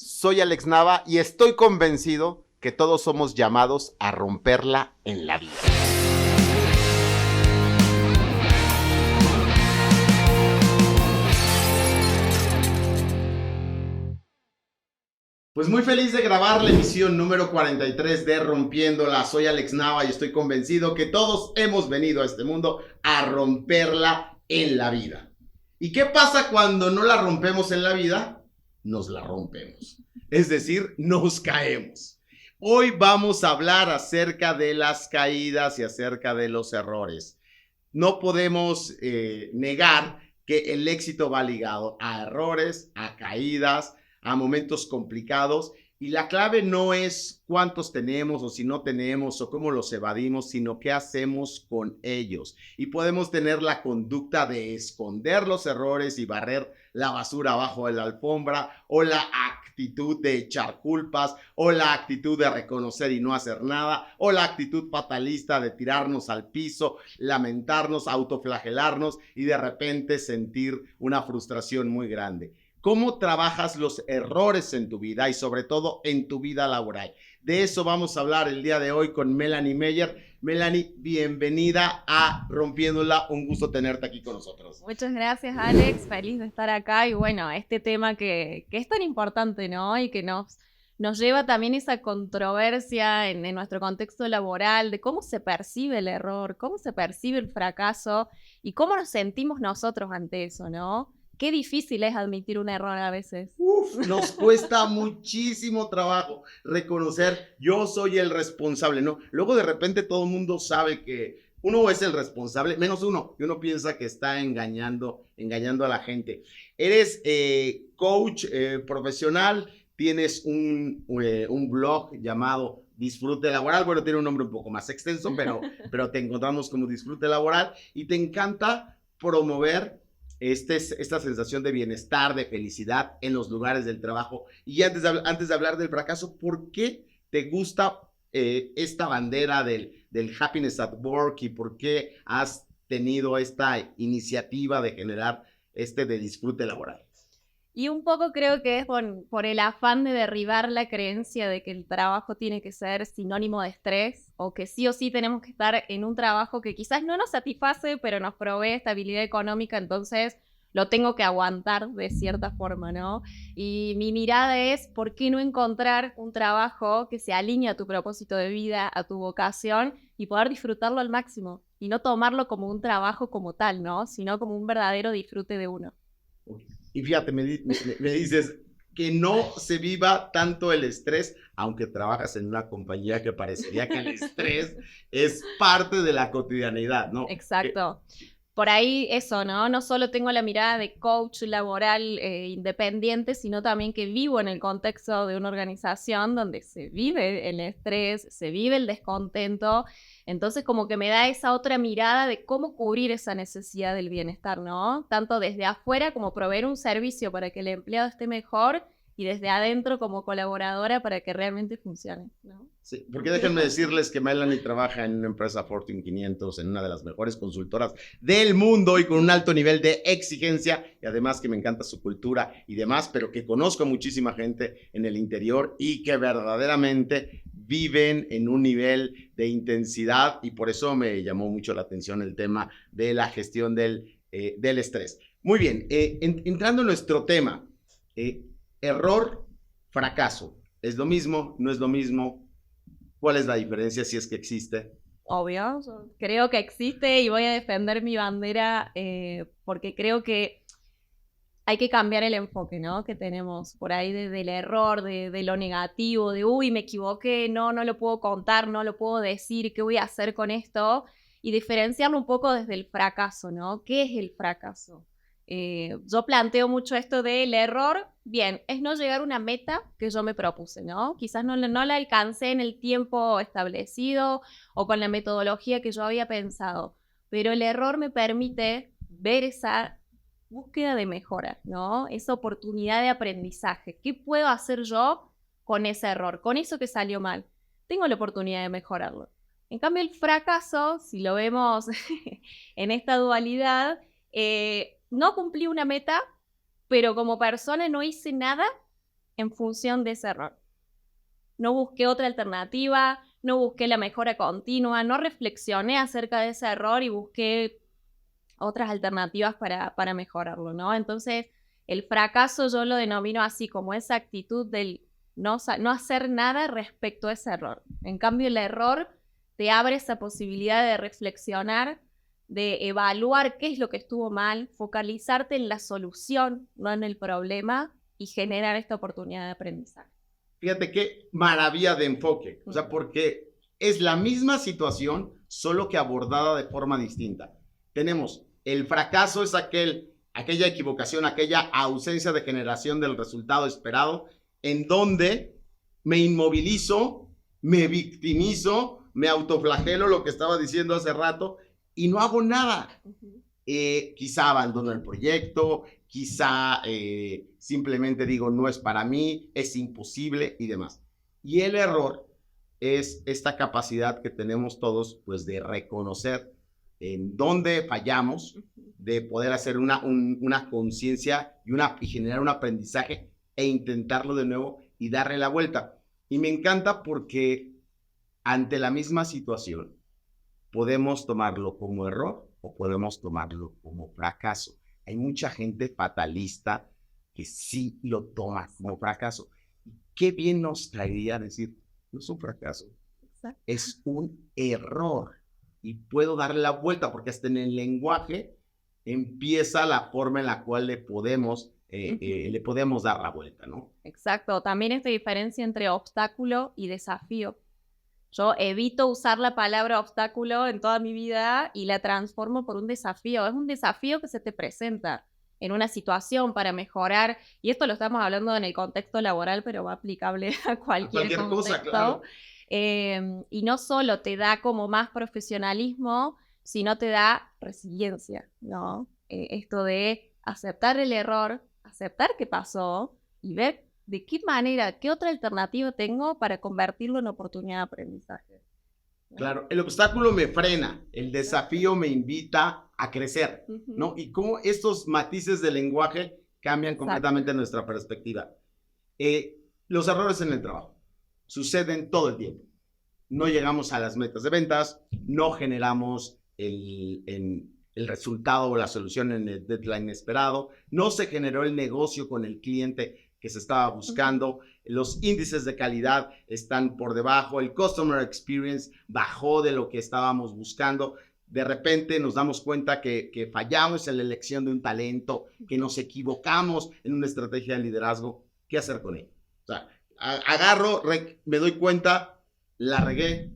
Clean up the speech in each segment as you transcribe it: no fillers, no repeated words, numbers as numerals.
Soy Alex Nava y estoy convencido que todos somos llamados a romperla en la vida. Pues muy feliz de grabar la emisión número 43 de Rompiéndola. Soy Alex Nava y estoy convencido que todos hemos venido a este mundo a romperla en la vida. ¿Y qué pasa cuando no la rompemos en la vida? Nos la rompemos. Es decir, nos caemos. Hoy vamos a hablar acerca de las caídas y acerca de los errores. No podemos negar que el éxito va ligado a errores, a caídas, a momentos complicados, y la clave no es cuántos tenemos o si no tenemos o cómo los evadimos, sino qué hacemos con ellos. Y podemos tener la conducta de esconder los errores y barrer la basura abajo de la alfombra, o la actitud de echar culpas, o la actitud de reconocer y no hacer nada, o la actitud fatalista de tirarnos al piso, lamentarnos, autoflagelarnos y de repente sentir una frustración muy grande. ¿Cómo trabajas los errores en tu vida y sobre todo en tu vida laboral? De eso vamos a hablar el día de hoy con Melanie Meyer. Melanie, bienvenida a Rompiéndola. Un gusto tenerte aquí con nosotros. Muchas gracias, Alex. Feliz de estar acá. Y bueno, este tema que es tan importante, ¿no? Y que nos lleva también esa controversia en nuestro contexto laboral de cómo se percibe el error, cómo se percibe el fracaso y cómo nos sentimos nosotros ante eso, ¿no? Qué difícil es admitir un error a veces. Nos cuesta muchísimo trabajo reconocer yo soy el responsable, ¿no? Luego de repente todo el mundo sabe que uno es el responsable, menos uno, y uno piensa que está engañando a la gente. Eres coach profesional, tienes un blog llamado Disfrute Laboral. Bueno, tiene un nombre un poco más extenso, pero te encontramos como Disfrute Laboral y te encanta promover esta sensación de bienestar, de felicidad en los lugares del trabajo. Y antes de hablar del fracaso, ¿por qué te gusta esta bandera del happiness at work y por qué has tenido esta iniciativa de generar de disfrute laboral? Y un poco creo que es por el afán de derribar la creencia de que el trabajo tiene que ser sinónimo de estrés o que sí o sí tenemos que estar en un trabajo que quizás no nos satisface, pero nos provee estabilidad económica, entonces lo tengo que aguantar de cierta forma, ¿no? Y mi mirada es, ¿por qué no encontrar un trabajo que se alinee a tu propósito de vida, a tu vocación y poder disfrutarlo al máximo? Y no tomarlo como un trabajo como tal, ¿no? Sino como un verdadero disfrute de uno. Y fíjate, me dices que no se viva tanto el estrés, aunque trabajas en una compañía que parecería que el estrés es parte de la cotidianidad, ¿no? Exacto. Por ahí eso, ¿no? No solo tengo la mirada de coach laboral independiente, sino también que vivo en el contexto de una organización donde se vive el estrés, se vive el descontento. Entonces como que me da esa otra mirada de cómo cubrir esa necesidad del bienestar, ¿no? Tanto desde afuera como proveer un servicio para que el empleado esté mejor y desde adentro como colaboradora para que realmente funcione, ¿no? Sí, porque déjenme decirles que Melanie trabaja en una empresa Fortune 500, en una de las mejores consultoras del mundo y con un alto nivel de exigencia, y además que me encanta su cultura y demás, pero que conozco a muchísima gente en el interior y que verdaderamente viven en un nivel de intensidad, y por eso me llamó mucho la atención el tema de la gestión del estrés. Muy bien, entrando en nuestro tema, error, fracaso, ¿es lo mismo? ¿No es lo mismo? ¿Cuál es la diferencia si es que existe? Obvio, yo creo que existe y voy a defender mi bandera porque creo que hay que cambiar el enfoque, ¿no? Que tenemos por ahí del error, de lo negativo, de uy, me equivoqué, no lo puedo contar, no lo puedo decir, ¿qué voy a hacer con esto? Y diferenciarlo un poco desde el fracaso, ¿no? ¿Qué es el fracaso? Yo planteo mucho esto del error, bien, es no llegar a una meta que yo me propuse, ¿no? Quizás no la alcancé en el tiempo establecido o con la metodología que yo había pensado, pero el error me permite ver esa búsqueda de mejora, ¿no? Esa oportunidad de aprendizaje. ¿Qué puedo hacer yo con ese error? Con eso que salió mal. Tengo la oportunidad de mejorarlo. En cambio, el fracaso, si lo vemos en esta dualidad, no cumplí una meta, pero como persona no hice nada en función de ese error. No busqué otra alternativa, no busqué la mejora continua, no reflexioné acerca de ese error y busqué otras alternativas para mejorarlo, ¿no? Entonces, el fracaso yo lo denomino así, como esa actitud del no hacer nada respecto a ese error. En cambio, el error te abre esa posibilidad de reflexionar, de evaluar qué es lo que estuvo mal, focalizarte en la solución, no en el problema, y generar esta oportunidad de aprendizaje. Fíjate qué maravilla de enfoque, o sea, porque es la misma situación, solo que abordada de forma distinta. Tenemos el fracaso, es aquella equivocación, aquella ausencia de generación del resultado esperado, en donde me inmovilizo, me victimizo, me autoflagelo, lo que estaba diciendo hace rato, y no hago nada. Quizá abandono el proyecto, quizá simplemente digo no es para mí, es imposible y demás. Y el error es esta capacidad que tenemos todos, pues, de reconocer en dónde fallamos, de poder hacer una conciencia y generar un aprendizaje e intentarlo de nuevo y darle la vuelta. Y me encanta porque ante la misma situación podemos tomarlo como error o podemos tomarlo como fracaso. Hay mucha gente fatalista que sí lo toma como fracaso. Qué bien nos traería decir, no es un fracaso, exacto, es un error. Y puedo darle la vuelta porque hasta en el lenguaje empieza la forma en la cual le podemos dar la vuelta, ¿no? Exacto. También esta diferencia entre obstáculo y desafío. Yo evito usar la palabra obstáculo en toda mi vida y la transformo por un desafío. Es un desafío que se te presenta en una situación para mejorar, y esto lo estamos hablando en el contexto laboral, pero va aplicable a cualquier contexto. Cosa, claro. Y no solo te da como más profesionalismo, sino te da resiliencia, ¿no? Esto de aceptar el error, aceptar que pasó y ver de qué manera, qué otra alternativa tengo para convertirlo en oportunidad de aprendizaje, ¿no? Claro, el obstáculo me frena, el desafío me invita a crecer, ¿no? Y cómo estos matices de lenguaje cambian completamente nuestra perspectiva. Los errores en el trabajo suceden todo el tiempo. No llegamos a las metas de ventas, no generamos el resultado o la solución en el deadline esperado, no se generó el negocio con el cliente que se estaba buscando, los índices de calidad están por debajo, el customer experience bajó de lo que estábamos buscando. De repente nos damos cuenta que fallamos en la elección de un talento, que nos equivocamos en una estrategia de liderazgo. ¿Qué hacer con ello? O sea, agarro, me doy cuenta, la regué,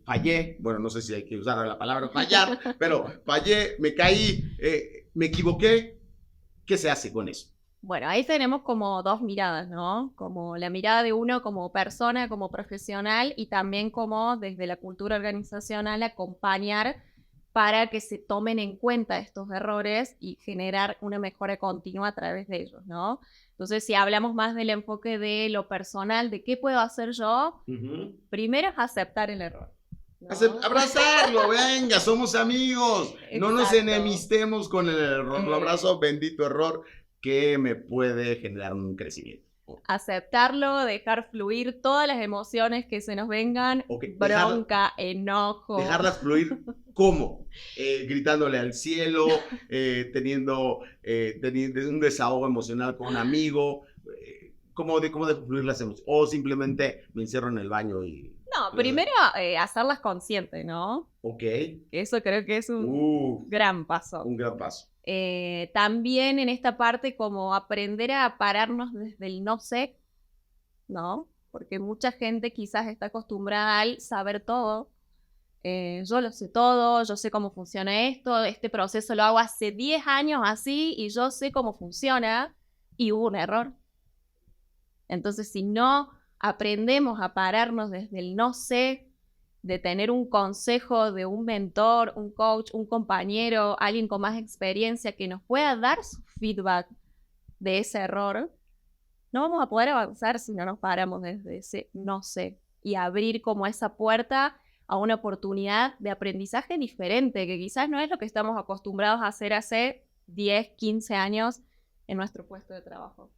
fallé, bueno, no sé si hay que usar la palabra fallar, pero fallé, me caí, me equivoqué. ¿Qué se hace con eso? Bueno, ahí tenemos como dos miradas, ¿no? Como la mirada de uno como persona, como profesional, y también como desde la cultura organizacional acompañar para que se tomen en cuenta estos errores y generar una mejora continua a través de ellos, ¿no? Entonces, si hablamos más del enfoque de lo personal, de qué puedo hacer yo, primero es aceptar el error, ¿no? Abrazarlo, venga, somos amigos. Exacto. No nos enemistemos con el error. Lo abrazo, bendito error, que me puede generar un crecimiento. Aceptarlo, dejar fluir todas las emociones que se nos vengan, bronca, enojo. Dejarlas fluir, ¿cómo? Gritándole al cielo, teniendo un desahogo emocional con un amigo, ¿cómo dejo fluir las emociones? O simplemente me encierro en el baño y... No, primero hacerlas conscientes, ¿no? Ok. Eso creo que es un gran paso. Un gran paso. También en esta parte como aprender a pararnos desde el no sé, ¿no? Porque mucha gente quizás está acostumbrada al saber todo. Yo lo sé todo, yo sé cómo funciona esto, este proceso lo hago hace 10 años así y yo sé cómo funciona y hubo un error. Entonces, si no aprendemos a pararnos desde el no sé, de tener un consejo de un mentor, un coach, un compañero, alguien con más experiencia que nos pueda dar su feedback de ese error, no vamos a poder avanzar si no nos paramos desde ese no sé y abrir como esa puerta a una oportunidad de aprendizaje diferente, que quizás no es lo que estamos acostumbrados a hacer hace 10, 15 años en nuestro puesto de trabajo.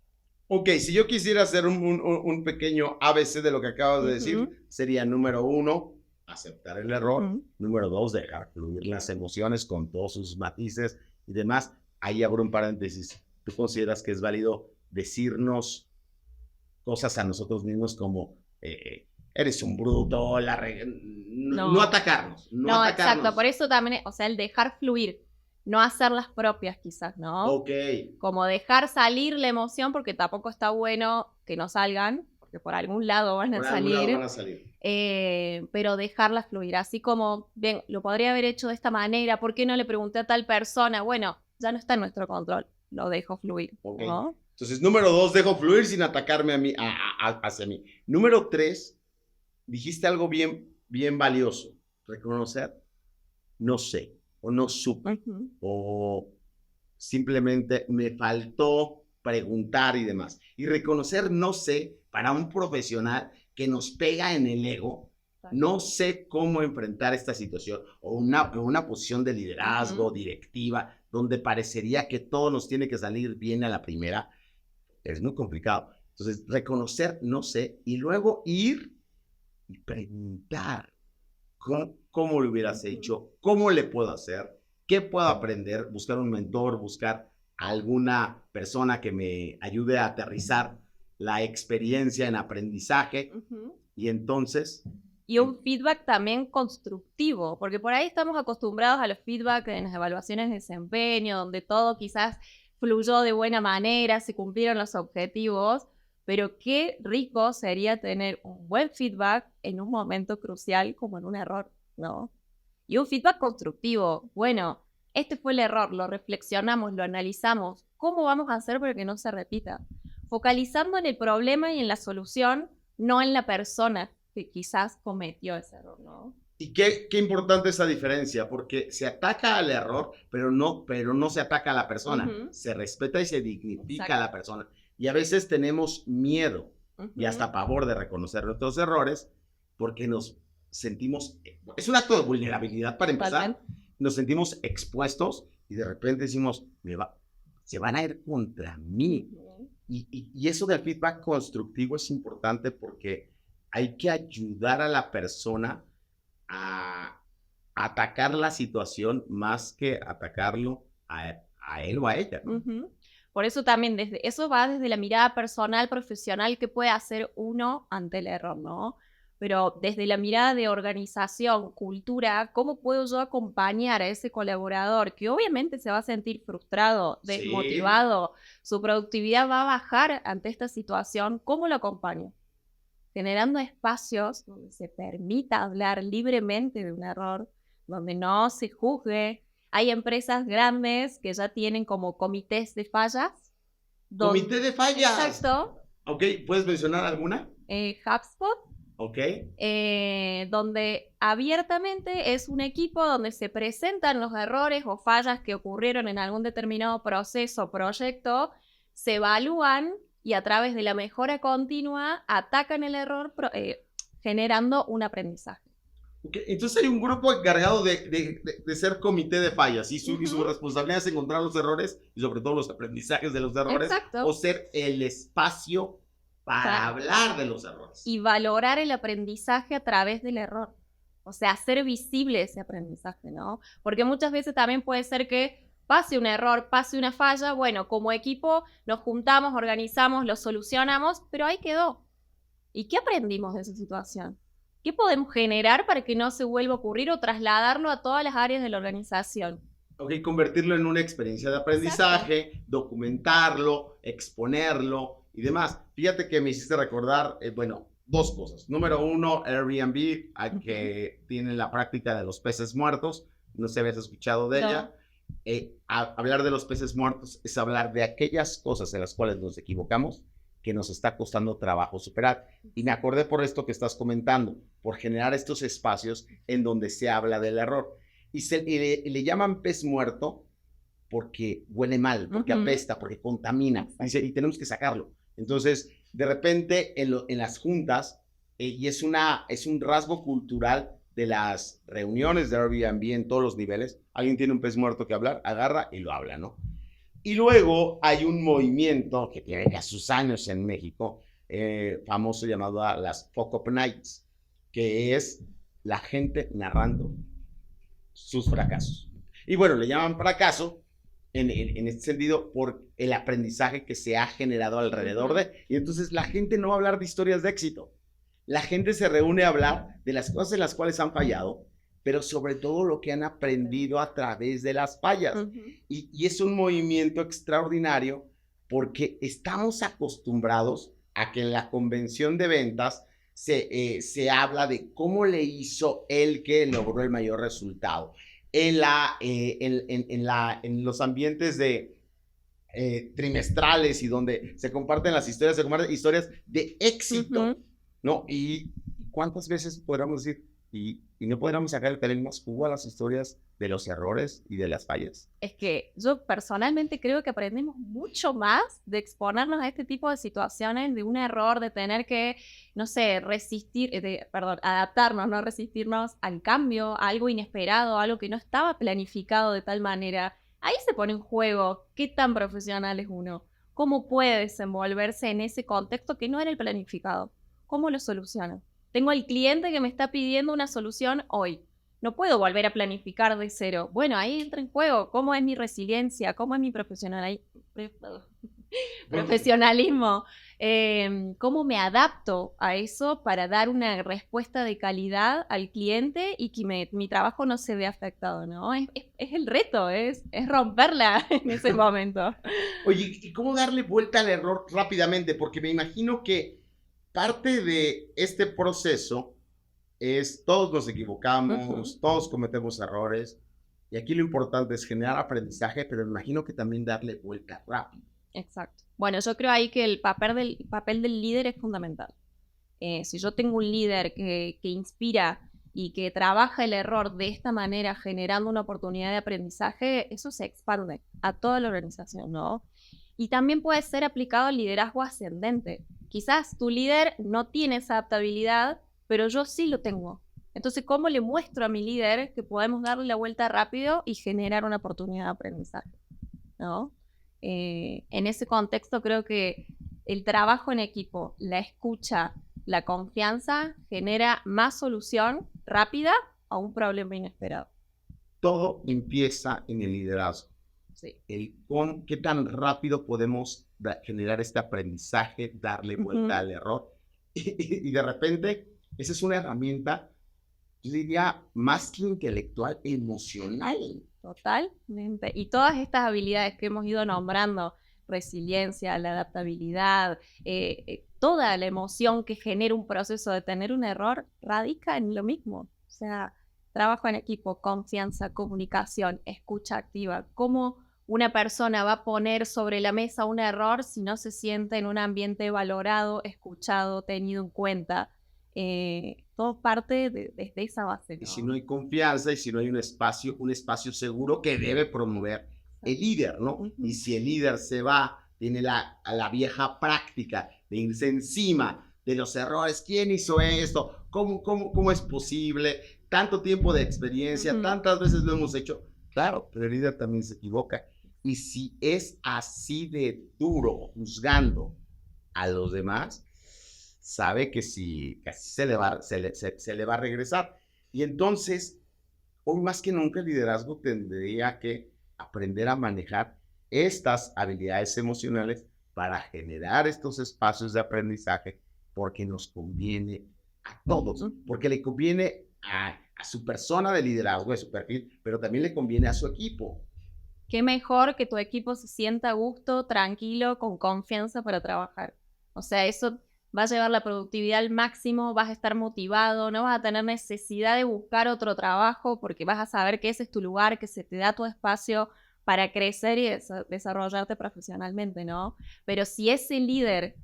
Ok, si yo quisiera hacer un pequeño ABC de lo que acabas de decir, sería número 1, aceptar el error. Número 2, dejar fluir las emociones con todos sus matices y demás. Ahí abro un paréntesis. ¿Tú consideras que es válido decirnos cosas a nosotros mismos como eres un bruto, no atacarnos? No, exacto. Por eso también, o sea, el dejar fluir, no hacer las propias quizás, ¿no? Ok. Como dejar salir la emoción, porque tampoco está bueno que no salgan, porque por algún lado van a salir. Pero dejarlas fluir, así como, bien, lo podría haber hecho de esta manera, ¿por qué no le pregunté a tal persona? Bueno, ya no está en nuestro control, lo dejo fluir. Okay. ¿No? Entonces, número 2, dejo fluir sin atacarme a mí, hacia mí. Número 3, dijiste algo bien valioso, reconocer, no sé, o no supe, o simplemente me faltó preguntar y demás. Y reconocer no sé para un profesional que nos pega en el ego, no sé cómo enfrentar esta situación, o una posición de liderazgo, directiva, donde parecería que todo nos tiene que salir bien a la primera, es muy complicado. Entonces, reconocer no sé, y luego ir y preguntar cómo lo hubieras hecho, cómo le puedo hacer, qué puedo aprender, buscar un mentor, buscar alguna persona que me ayude a aterrizar la experiencia en aprendizaje. Y entonces... Y un feedback también constructivo, porque por ahí estamos acostumbrados a los feedback en las evaluaciones de desempeño, donde todo quizás fluyó de buena manera, se cumplieron los objetivos, pero qué rico sería tener un buen feedback en un momento crucial como en un error, ¿no? Y un feedback constructivo, bueno, este fue el error, lo reflexionamos, lo analizamos, ¿cómo vamos a hacer para que no se repita? Focalizando en el problema y en la solución, no en la persona que quizás cometió ese error, ¿no? Y qué importante esa diferencia, porque se ataca al error, pero no se ataca a la persona. Se respeta y se dignifica a la persona. Y a veces tenemos miedo y hasta pavor de reconocer nuestros errores porque nos sentimos... Es un acto de vulnerabilidad para empezar. Nos sentimos expuestos y de repente decimos, se van a ir contra mí. Y eso del feedback constructivo es importante porque hay que ayudar a la persona a atacar la situación más que atacarlo a él o a ella, ¿no? Por eso también eso va desde la mirada personal, profesional, que puede hacer uno ante el error, ¿no? Pero desde la mirada de organización, cultura, ¿cómo puedo yo acompañar a ese colaborador que obviamente se va a sentir frustrado, desmotivado, su productividad va a bajar ante esta situación? ¿Cómo lo acompaño? Generando espacios donde se permita hablar libremente de un error, donde no se juzgue. Hay empresas grandes que ya tienen como comités de fallas. ¿Comité de fallas? Exacto. Ok, ¿puedes mencionar alguna? HubSpot. Ok. Donde abiertamente es un equipo donde se presentan los errores o fallas que ocurrieron en algún determinado proceso o proyecto, se evalúan y a través de la mejora continua atacan el error generando un aprendizaje. Okay. Entonces hay un grupo encargado de ser comité de fallas y su responsabilidad es encontrar los errores y sobre todo los aprendizajes de los errores. Exacto. O ser el espacio para hablar de los errores. Y valorar el aprendizaje a través del error. O sea, hacer visible ese aprendizaje, ¿no? Porque muchas veces también puede ser que pase un error, pase una falla, bueno, como equipo nos juntamos, organizamos, lo solucionamos, pero ahí quedó. ¿Y qué aprendimos de esa situación? ¿Qué podemos generar para que no se vuelva a ocurrir o trasladarlo a todas las áreas de la organización? Ok, convertirlo en una experiencia de aprendizaje, exacto, documentarlo, exponerlo y demás. Fíjate que me hiciste recordar, dos cosas. Número 1, Airbnb, que tiene la práctica de los peces muertos. No sé si habías escuchado de ella. Hablar de los peces muertos es hablar de aquellas cosas en las cuales nos equivocamos que nos está costando trabajo superar. Y me acordé por esto que estás comentando, por generar estos espacios en donde se habla del error. Y le llaman pez muerto porque huele mal, porque apesta, porque contamina. Y tenemos que sacarlo. Entonces, de repente, en las juntas, y es un rasgo cultural de las reuniones de Airbnb en todos los niveles, alguien tiene un pez muerto que hablar, agarra y lo habla, ¿no? Y luego hay un movimiento que tiene ya sus años en México, famoso llamado a las Fuck Up Nights, que es la gente narrando sus fracasos. Y bueno, le llaman fracaso en este sentido por el aprendizaje que se ha generado alrededor de. Y entonces la gente no va a hablar de historias de éxito. La gente se reúne a hablar de las cosas en las cuales han fallado, pero sobre todo lo que han aprendido a través de las fallas. Y es un movimiento extraordinario porque estamos acostumbrados a que en la convención de ventas se habla de cómo le hizo el que logró el mayor resultado. En los ambientes de trimestrales y donde se comparten las historias, se comparten historias de éxito, ¿no? Y cuántas veces podríamos decir, y no podríamos sacar el pelín más jugo a las historias de los errores y de las fallas. Es que yo personalmente creo que aprendemos mucho más de exponernos a este tipo de situaciones, de un error, de tener que, no sé, adaptarnos, no resistirnos al cambio, a algo inesperado, a algo que no estaba planificado de tal manera. Ahí se pone en juego qué tan profesional es uno, cómo puede desenvolverse en ese contexto que no era el planificado, cómo lo soluciona. Tengo el cliente que me está pidiendo una solución hoy. No puedo volver a planificar de cero. Bueno, ahí entra en juego cómo es mi resiliencia, cómo es mi profesionalismo, cómo me adapto a eso para dar una respuesta de calidad al cliente y que mi trabajo no se vea afectado, ¿no? Es el reto, es romperla en ese momento. Oye, ¿y cómo darle vuelta al error rápidamente? Porque me imagino que parte de este proceso es todos nos equivocamos, todos cometemos errores, y aquí lo importante es generar aprendizaje, pero me imagino que también darle vuelta rápido. Exacto. Bueno, yo creo ahí que el papel del líder es fundamental. Si yo tengo un líder que inspira y que trabaja el error de esta manera, generando una oportunidad de aprendizaje, eso se expande a toda la organización, ¿no? Y también puede ser aplicado al liderazgo ascendente. Quizás tu líder no tiene esa adaptabilidad, pero yo sí lo tengo. Entonces, ¿cómo le muestro a mi líder que podemos darle la vuelta rápido y generar una oportunidad de aprendizaje? ¿No? En ese contexto creo que el trabajo en equipo, la escucha, la confianza genera más solución rápida a un problema inesperado. Todo empieza en el liderazgo. Sí. Qué tan rápido podemos generar este aprendizaje, darle vuelta al error. Y de repente, esa es una herramienta, yo diría, más que intelectual, emocional. Totalmente. Y todas estas habilidades que hemos ido nombrando, resiliencia, la adaptabilidad, toda la emoción que genera un proceso de tener un error, radica en lo mismo. O sea, trabajo en equipo, confianza, comunicación, escucha activa. ¿Cómo una persona va a poner sobre la mesa un error si no se siente en un ambiente valorado, escuchado, tenido en cuenta? Todo parte de esa base, ¿no? Y si no hay confianza y si no hay un espacio seguro que debe promover el líder, ¿no? Y si el líder se va, tiene a la vieja práctica de irse encima de los errores. ¿Quién hizo esto? ¿Cómo es posible? Tanto tiempo de experiencia, tantas veces lo hemos hecho. Claro, pero el líder también se equivoca. Y si es así de duro juzgando a los demás, sabe que si casi se le va a regresar. Y entonces, hoy más que nunca el liderazgo tendría que aprender a manejar estas habilidades emocionales para generar estos espacios de aprendizaje, porque nos conviene a todos, porque le conviene a su persona de liderazgo, de su perfil, pero también le conviene a su equipo. Qué mejor que tu equipo se sienta a gusto, tranquilo, con confianza para trabajar. O sea, eso va a llevar la productividad al máximo, vas a estar motivado, no vas a tener necesidad de buscar otro trabajo porque vas a saber que ese es tu lugar, que se te da tu espacio para crecer y desarrollarte profesionalmente, ¿no? Pero si ese líder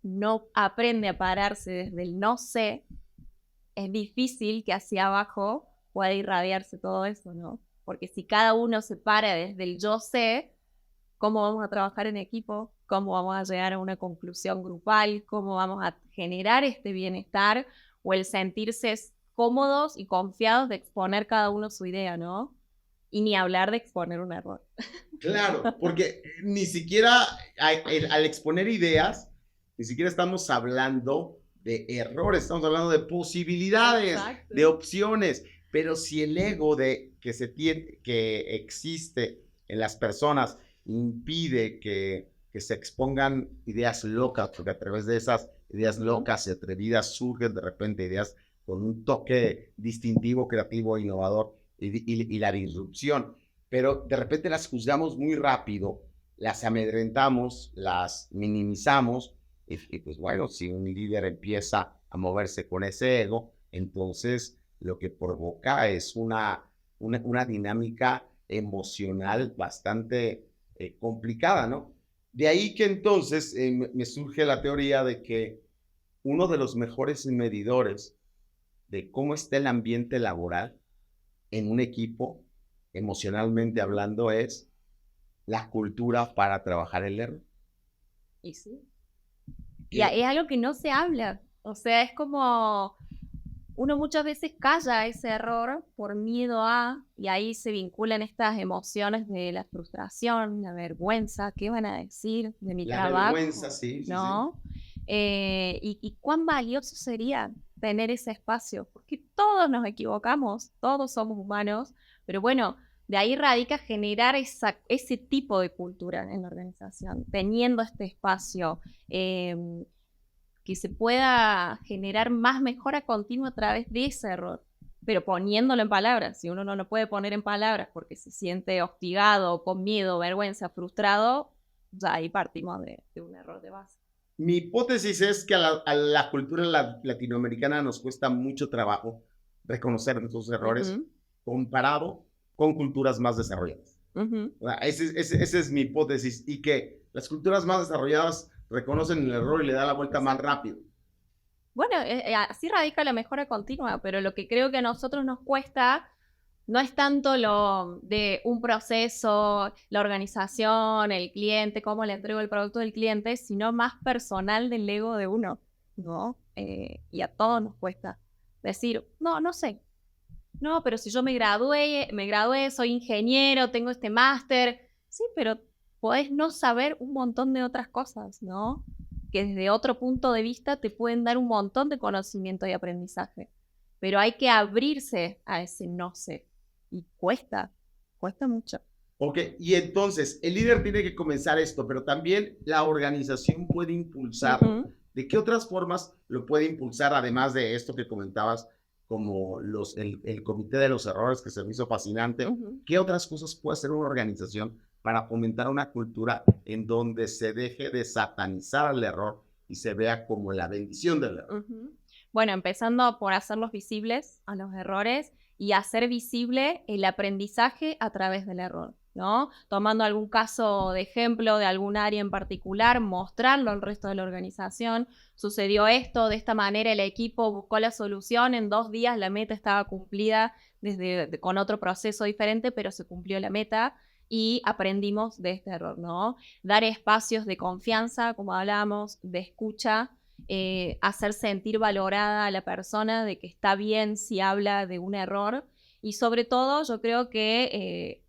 no aprende a pararse desde el no sé, es difícil que hacia abajo pueda irradiarse todo eso, ¿no? Porque si cada uno se para desde el yo sé, ¿cómo vamos a trabajar en equipo? ¿Cómo vamos a llegar a una conclusión grupal? ¿Cómo vamos a generar este bienestar o el sentirse cómodos y confiados de exponer cada uno su idea, ¿no? y ni hablar de exponer un error. Claro, porque ni siquiera al exponer ideas, ni siquiera estamos hablando de errores, estamos hablando de posibilidades, Exacto. de opciones. Pero si el ego que existe en las personas impide que se expongan ideas locas, porque a través de esas ideas locas y atrevidas surgen de repente ideas con un toque distintivo, creativo, innovador y la disrupción. Pero de repente las juzgamos muy rápido, las amedrentamos, las minimizamos, y pues bueno, si un líder empieza a moverse con ese ego, entonces lo que provoca es una dinámica emocional bastante complicada, ¿no? De ahí que entonces me surge la teoría de que uno de los mejores medidores de cómo está el ambiente laboral en un equipo, emocionalmente hablando, es la cultura para trabajar el error. Y sí. Y es algo que no se habla. O sea, es como uno muchas veces calla ese error por miedo a, y ahí se vinculan estas emociones de la frustración, la vergüenza, ¿qué van a decir de mi trabajo? La vergüenza, sí. ¿No? Sí. Y cuán valioso sería tener ese espacio, porque todos nos equivocamos, todos somos humanos, pero bueno, de ahí radica generar ese tipo de cultura en la organización, teniendo este espacio, que se pueda generar más mejora continua a través de ese error, pero poniéndolo en palabras. Si uno no lo puede poner en palabras porque se siente hostigado, con miedo, vergüenza, frustrado, ya ahí partimos de un error de base. Mi hipótesis es que a la cultura latinoamericana nos cuesta mucho trabajo reconocer nuestros errores comparado con culturas más desarrolladas. Esa es mi hipótesis, y que las culturas más desarrolladas reconocen el error y le dan la vuelta más rápido. Bueno, así radica la mejora continua, pero lo que creo que a nosotros nos cuesta no es tanto lo de un proceso, la organización, el cliente, cómo le entrego el producto del cliente, sino más personal del ego de uno, ¿no? Y a todos nos cuesta decir, no sé. No, pero si yo me gradué, soy ingeniero, tengo este máster. Sí, pero podés no saber un montón de otras cosas, ¿no? Que desde otro punto de vista te pueden dar un montón de conocimiento y aprendizaje. Pero hay que abrirse a ese no sé. Y cuesta mucho. Ok, y entonces el líder tiene que comenzar esto, pero también la organización puede impulsarlo. ¿De qué otras formas lo puede impulsar, además de esto que comentabas, como el comité de los errores, que se me hizo fascinante? ¿Qué otras cosas puede hacer una organización para fomentar una cultura en donde se deje de satanizar el error y se vea como la bendición del error? Bueno, empezando por hacerlos visibles a los errores y hacer visible el aprendizaje a través del error, ¿no? Tomando algún caso de ejemplo de algún área en particular, mostrarlo al resto de la organización. Sucedió esto, de esta manera el equipo buscó la solución, en 2 días la meta estaba cumplida con otro proceso diferente, pero se cumplió la meta y aprendimos de este error, ¿no? Dar espacios de confianza, como hablábamos, de escucha, hacer sentir valorada a la persona de que está bien si habla de un error, y sobre todo yo creo que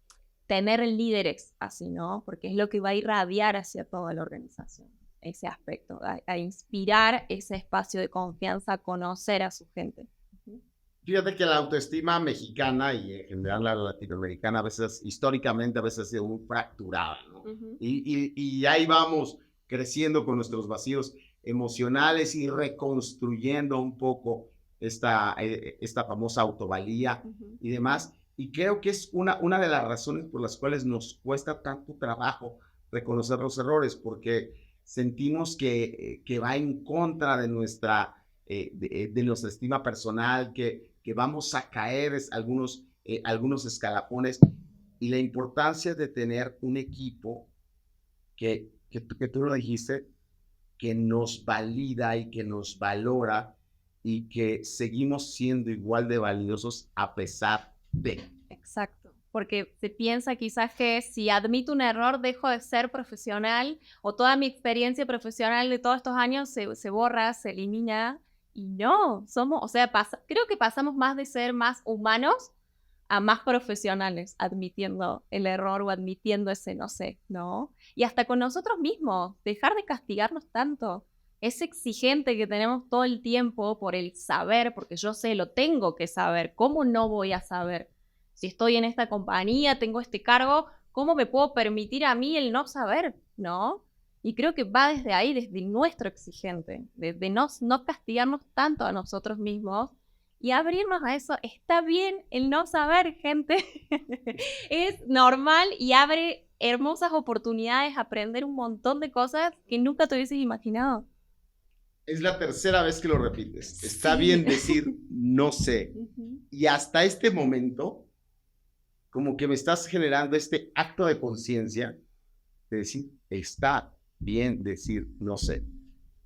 tener líderes así, ¿no? Porque es lo que va a irradiar hacia toda la organización, ese aspecto, a inspirar ese espacio de confianza, a conocer a su gente. Fíjate que la autoestima mexicana y en general la latinoamericana históricamente ha sido muy fracturada, ¿no? Y ahí vamos creciendo con nuestros vacíos emocionales y reconstruyendo un poco esta famosa autovalía y demás. Y creo que es una de las razones por las cuales nos cuesta tanto trabajo reconocer los errores, porque sentimos que va en contra de nuestra estima personal, que vamos a caer algunos escalafones, y la importancia de tener un equipo que tú lo dijiste, que nos valida y que nos valora y que seguimos siendo igual de valiosos a pesar de. Exacto, porque se piensa quizás que si admito un error dejo de ser profesional, o toda mi experiencia profesional de todos estos años se borra, se elimina, y no, creo que pasamos más de ser más humanos a más profesionales admitiendo el error o admitiendo ese no sé, ¿no? Y hasta con nosotros mismos, dejar de castigarnos tanto. Es exigente que tenemos todo el tiempo por el saber, porque yo sé, lo tengo que saber. ¿Cómo no voy a saber? Si estoy en esta compañía, tengo este cargo, ¿cómo me puedo permitir a mí el no saber? ¿No? Y creo que va desde ahí, desde nuestro exigente, desde no castigarnos tanto a nosotros mismos y abrirnos a eso. Está bien el no saber, gente. Es normal y abre hermosas oportunidades a aprender un montón de cosas que nunca te hubieses imaginado. Es la tercera vez que lo repites. Está bien decir no sé. Y hasta este momento, como que me estás generando este acto de conciencia de decir, está bien decir no sé.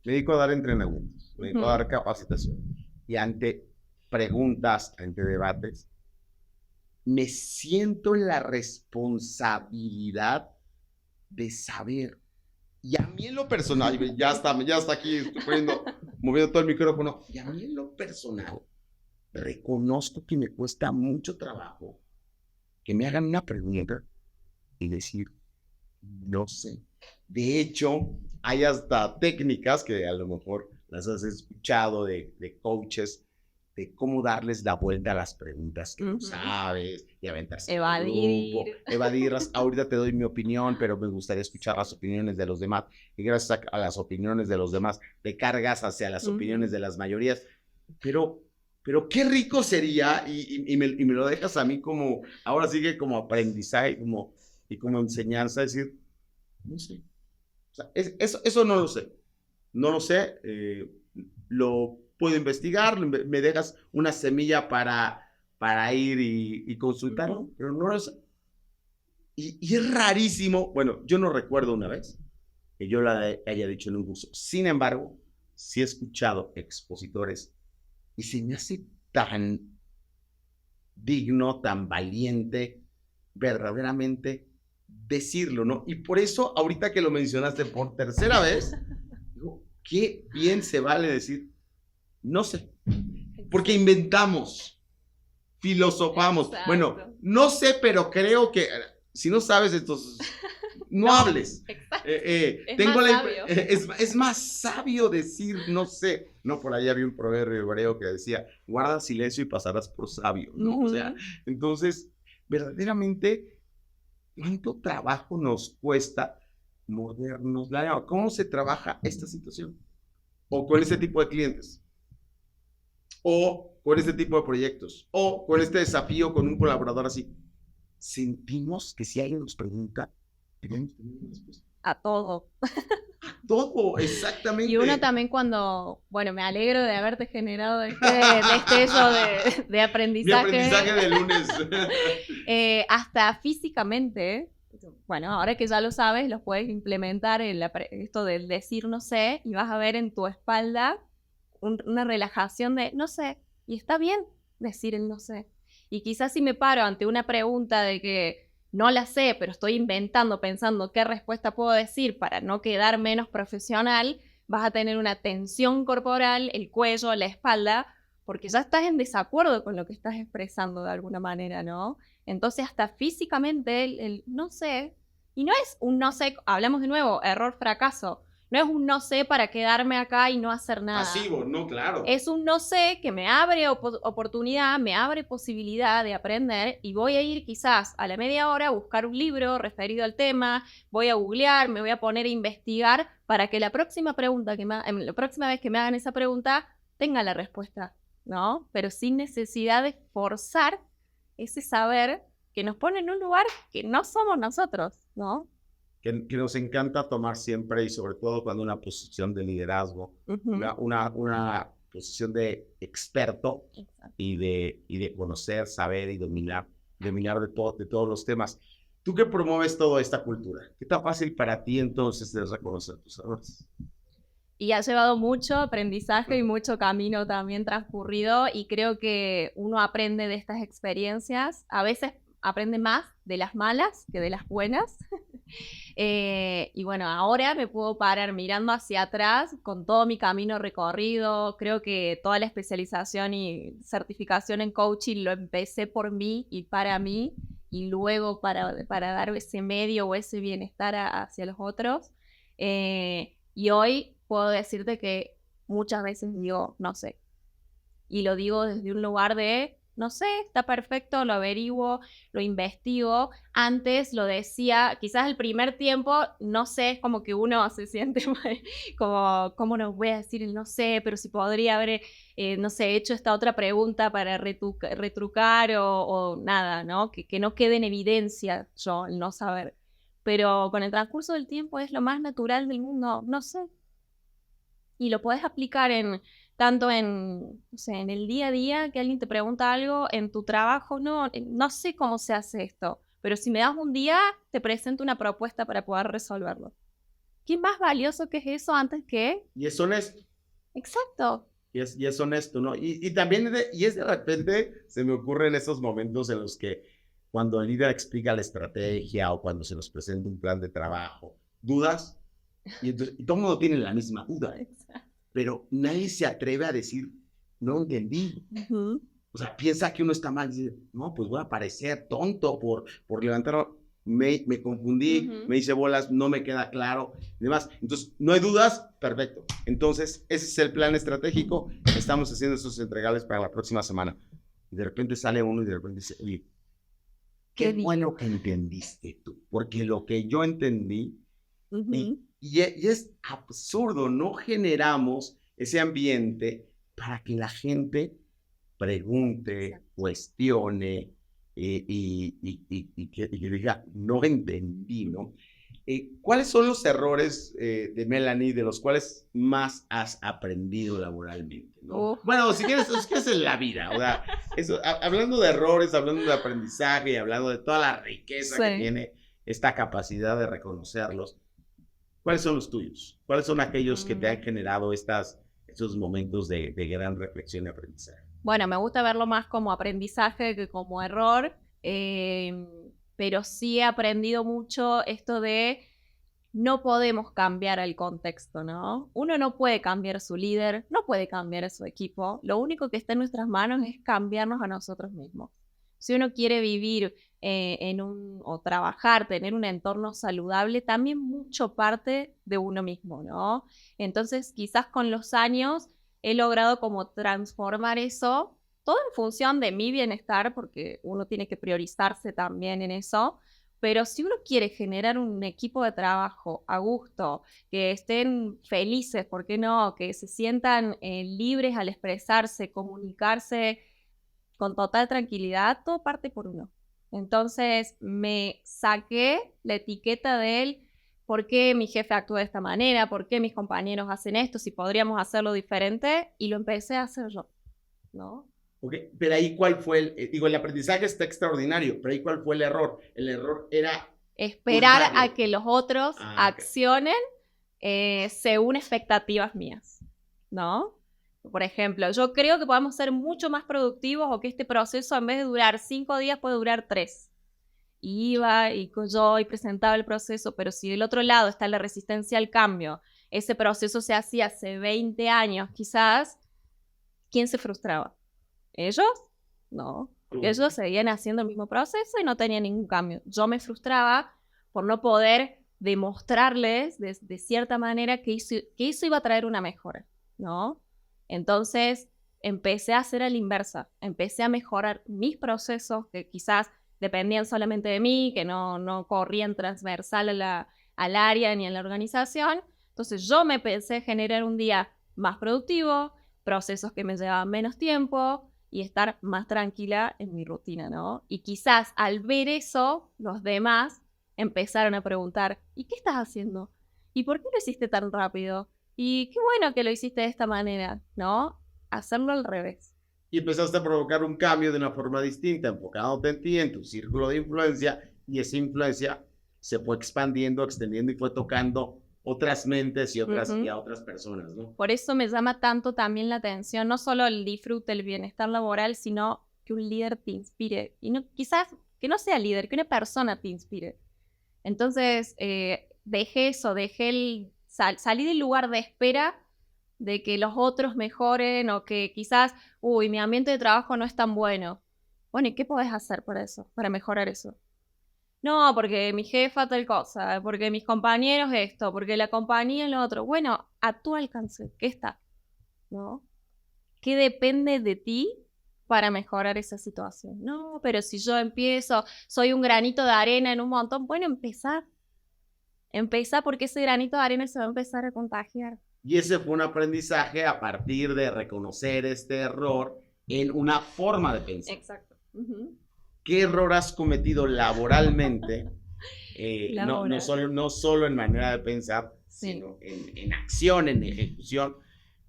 Me dedico a dar entrenamientos, me dedico a dar capacitación. Y ante preguntas, ante debates, me siento en la responsabilidad de saber. Y a mí en lo personal, ya está aquí, estoy moviendo todo el micrófono, y a mí en lo personal, reconozco que me cuesta mucho trabajo que me hagan una pregunta y decir, no sé. De hecho, hay hasta técnicas que a lo mejor las has escuchado de coaches, de cómo darles la vuelta a las preguntas que no sabes, y aventarse evadirlas. Ahorita te doy mi opinión, pero me gustaría escuchar las opiniones de los demás, y gracias a las opiniones de los demás te cargas hacia las opiniones de las mayorías, pero qué rico sería, y me lo dejas a mí como, ahora sigue como aprendizaje, y como enseñanza, decir, no sé, o sea, eso no lo sé, lo puedo investigar, me dejas una semilla para ir y consultarlo, pero no lo sé. Y es rarísimo, bueno, yo no recuerdo una vez que yo la haya dicho en un curso. Sin embargo, sí he escuchado expositores y se me hace tan digno, tan valiente, verdaderamente decirlo, ¿no? Y por eso, ahorita que lo mencionaste por tercera vez, digo, qué bien se vale decir no sé, porque inventamos, filosofamos. Exacto. Bueno, no sé, pero creo que si no sabes, entonces no hables. Es más sabio decir no sé. No, por ahí había un proverbio hebreo que decía, guarda silencio y pasarás por sabio, ¿no? O sea, entonces, verdaderamente, ¿cuánto trabajo nos cuesta mordernos la llave? ¿Cómo se trabaja esta situación? O con este tipo de clientes. O con este tipo de proyectos, o con este desafío con un colaborador así. Sentimos que si alguien nos pregunta, tenemos que tener una respuesta. A todo. A todo, exactamente. Y uno también cuando, bueno, me alegro de haberte generado este destello de aprendizaje. Mi aprendizaje de lunes. Hasta físicamente, bueno, ahora que ya lo sabes, los puedes implementar en esto del decir no sé, y vas a ver en tu espalda una relajación de no sé, y está bien decir el no sé. Y quizás si me paro ante una pregunta de que no la sé, pero estoy inventando, pensando qué respuesta puedo decir para no quedar menos profesional, vas a tener una tensión corporal, el cuello, la espalda, porque ya estás en desacuerdo con lo que estás expresando de alguna manera, ¿no? Entonces hasta físicamente el no sé, y no es un no sé, hablamos de nuevo, error, fracaso. No es un no sé para quedarme acá y no hacer nada. Pasivo, no, claro. Es un no sé que me abre oportunidad, me abre posibilidad de aprender y voy a ir quizás a la media hora a buscar un libro referido al tema, voy a googlear, me voy a poner a investigar para que la próxima vez que me hagan esa pregunta tenga la respuesta, ¿no? Pero sin necesidad de forzar ese saber que nos pone en un lugar que no somos nosotros, ¿no? Que nos encanta tomar siempre, y sobre todo cuando una posición de liderazgo, una posición de experto y de conocer, saber y dominar de todos los temas. Tú que promueves toda esta cultura, ¿qué tan fácil para ti entonces es reconocer tus errores? Y ha llevado mucho aprendizaje y mucho camino también transcurrido, y creo que uno aprende de estas experiencias, a veces aprende más de las malas que de las buenas. Y bueno, ahora me puedo parar mirando hacia atrás con todo mi camino recorrido. Creo que toda la especialización y certificación en coaching lo empecé por mí y para mí, y luego para dar ese medio o ese bienestar hacia los otros. Y hoy puedo decirte que muchas veces digo, no sé, y lo digo desde un lugar de, no sé, está perfecto, lo averiguo, lo investigo. Antes lo decía, quizás el primer tiempo, no sé, es como que uno se siente como, ¿cómo no voy a decir el no sé? Pero si podría haber, no sé, hecho esta otra pregunta para retrucar o nada, ¿no? Que no quede en evidencia yo el no saber. Pero con el transcurso del tiempo es lo más natural del mundo, no sé. Y lo podés aplicar tanto en, no sé, en el día a día, que alguien te pregunta algo, en tu trabajo, no sé cómo se hace esto, pero si me das un día, te presento una propuesta para poder resolverlo. ¿Qué más valioso que es eso antes que? Y es honesto. Exacto. Y es honesto, ¿no? Y también, y es de repente, se me ocurren esos momentos en los que cuando el líder explica la estrategia o cuando se nos presenta un plan de trabajo, dudas, y todo el mundo tiene la misma duda, pero nadie se atreve a decir, no entendí. Uh-huh. O sea, piensa que uno está mal, dice, no, pues voy a parecer tonto por levantar, me confundí, Uh-huh. me hice bolas, no me queda claro, y demás. Entonces, no hay dudas, perfecto. Entonces, ese es el plan estratégico, estamos haciendo esos entregables para la próxima semana. Y de repente sale uno y de repente dice, oye, qué bueno que entendiste tú, porque lo que yo entendí, Uh-huh. y es absurdo, no generamos ese ambiente para que la gente pregunte, cuestione y que diga, no entendí, ¿no? ¿Cuáles son los errores de Melanie de los cuales más has aprendido laboralmente, ¿no? Bueno, si quieres en la vida, o sea, hablando de errores, hablando de aprendizaje y hablando de toda la riqueza que tiene esta capacidad de reconocerlos, ¿cuáles son los tuyos? ¿Cuáles son aquellos que te han generado esos momentos de gran reflexión y aprendizaje? Bueno, me gusta verlo más como aprendizaje que como error, pero sí he aprendido mucho esto de no podemos cambiar el contexto, ¿no? Uno no puede cambiar a su líder, no puede cambiar a su equipo. Lo único que está en nuestras manos es cambiarnos a nosotros mismos. Si uno quiere vivir o trabajar, tener un entorno saludable, también mucho parte de uno mismo, ¿no? Entonces, quizás con los años he logrado como transformar eso, todo en función de mi bienestar, porque uno tiene que priorizarse también en eso, pero si uno quiere generar un equipo de trabajo a gusto, que estén felices, ¿por qué no? Que se sientan libres al expresarse, comunicarse con total tranquilidad, todo parte por uno. Entonces me saqué la etiqueta de él, ¿por qué mi jefe actúa de esta manera? ¿Por qué mis compañeros hacen esto? Si podríamos hacerlo diferente, y lo empecé a hacer yo, ¿no? Okay. Pero ahí, ¿cuál fue el aprendizaje está extraordinario, pero ahí, ¿cuál fue el error? El error era esperar a que los otros accionen según expectativas mías, ¿no? Por ejemplo, yo creo que podemos ser mucho más productivos o que este proceso en vez de durar 5 días puede durar 3. Y iba y yo y presentaba el proceso, pero si del otro lado está la resistencia al cambio, ese proceso se hacía hace 20 años quizás, ¿quién se frustraba? ¿Ellos? No, porque ellos seguían haciendo el mismo proceso y no tenían ningún cambio. Yo me frustraba por no poder demostrarles de cierta manera que eso iba a traer una mejora, ¿no? Entonces empecé a hacer a la inversa, empecé a mejorar mis procesos que quizás dependían solamente de mí, que no corrían transversal al área ni a la organización. Entonces yo me pensé a generar un día más productivo, procesos que me llevaban menos tiempo y estar más tranquila en mi rutina, ¿no? Y quizás al ver eso, los demás empezaron a preguntar, ¿y qué estás haciendo? ¿Y por qué lo hiciste tan rápido? Y qué bueno que lo hiciste de esta manera, ¿no? Hacerlo al revés. Y empezaste a provocar un cambio de una forma distinta, enfocándote en ti, en tu círculo de influencia, y esa influencia se fue expandiendo, extendiendo y fue tocando otras mentes y a otras personas, ¿no? Por eso me llama tanto también la atención, no solo el disfrute, el bienestar laboral, sino que un líder te inspire. Y no, quizás que no sea líder, que una persona te inspire. Entonces, dejé eso, salí del lugar de espera de que los otros mejoren o que quizás, mi ambiente de trabajo no es tan bueno. Bueno, ¿y qué podés hacer para eso, para mejorar eso? No, porque mi jefa tal cosa, porque mis compañeros esto, porque la compañía lo otro. Bueno, a tu alcance, ¿qué está? ¿No? ¿Qué depende de ti para mejorar esa situación? No, pero si yo empiezo, soy un granito de arena en un montón. Bueno, empezá porque ese granito de arena se va a empezar a contagiar. Y ese fue un aprendizaje a partir de reconocer este error en una forma de pensar. Exacto. Uh-huh. ¿Qué error has cometido laboralmente? No solo en manera de pensar, sí, sino en acción, en ejecución,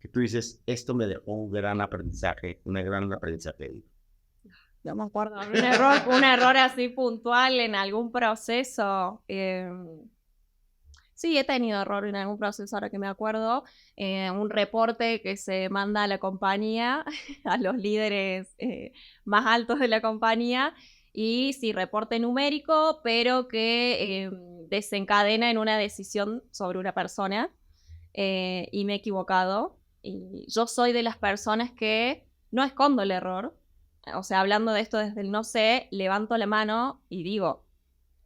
que tú dices, esto me dejó un gran aprendizaje. Yo me acuerdo, un error así puntual en algún proceso. Sí, he tenido error en algún proceso, ahora que me acuerdo. Un reporte que se manda a la compañía, a los líderes más altos de la compañía, y sí, reporte numérico, pero que desencadena en una decisión sobre una persona, y me he equivocado. Y yo soy de las personas que no escondo el error. O sea, hablando de esto desde el no sé, levanto la mano y digo,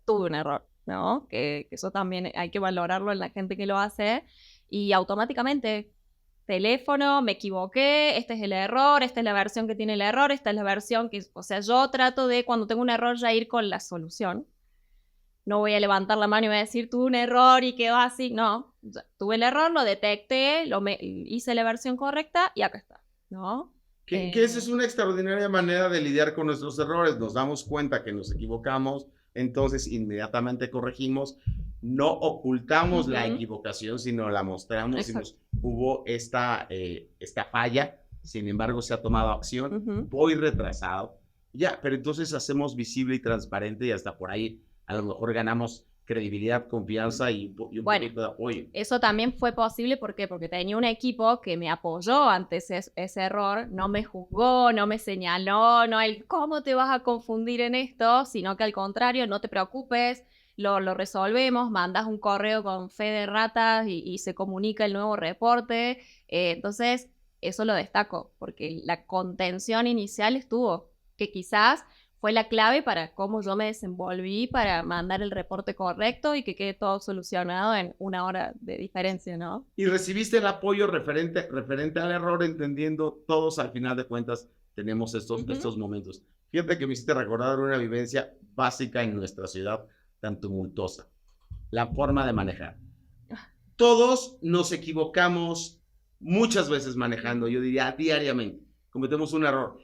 tuve un error, ¿no? Que eso también hay que valorarlo en la gente que lo hace. Y automáticamente, teléfono, me equivoqué, este es el error, esta es la versión que tiene el error, esta es la versión que... O sea, yo trato de, cuando tengo un error, ya ir con la solución. No voy a levantar la mano y voy a decir, tuve un error y quedó así. No, tuve el error, lo detecté, hice la versión correcta y acá está, ¿no? Que esa es una extraordinaria manera de lidiar con nuestros errores. Nos damos cuenta que nos equivocamos, entonces inmediatamente corregimos. No ocultamos la equivocación, sino la mostramos. Decimos, hubo esta falla, sin embargo se ha tomado acción, voy retrasado. Ya, pero entonces hacemos visible y transparente y hasta por ahí a lo mejor ganamos credibilidad, confianza y un poquito de apoyo. Eso también fue posible, ¿por qué? Porque tenía un equipo que me apoyó ante ese error, no me juzgó, no me señaló, no el cómo te vas a confundir en esto, sino que al contrario, no te preocupes, lo resolvemos, mandas un correo con fe de ratas y se comunica el nuevo reporte. Entonces, eso lo destaco, porque la contención inicial estuvo, que quizás fue la clave para cómo yo me desenvolví para mandar el reporte correcto y que quede todo solucionado en 1 hora de diferencia, ¿no? Y recibiste el apoyo referente al error, entendiendo todos al final de cuentas tenemos estos momentos. Fíjate que me hiciste recordar una vivencia básica en nuestra ciudad tan tumultuosa. La forma de manejar. Todos nos equivocamos muchas veces manejando, yo diría diariamente. Cometemos un error.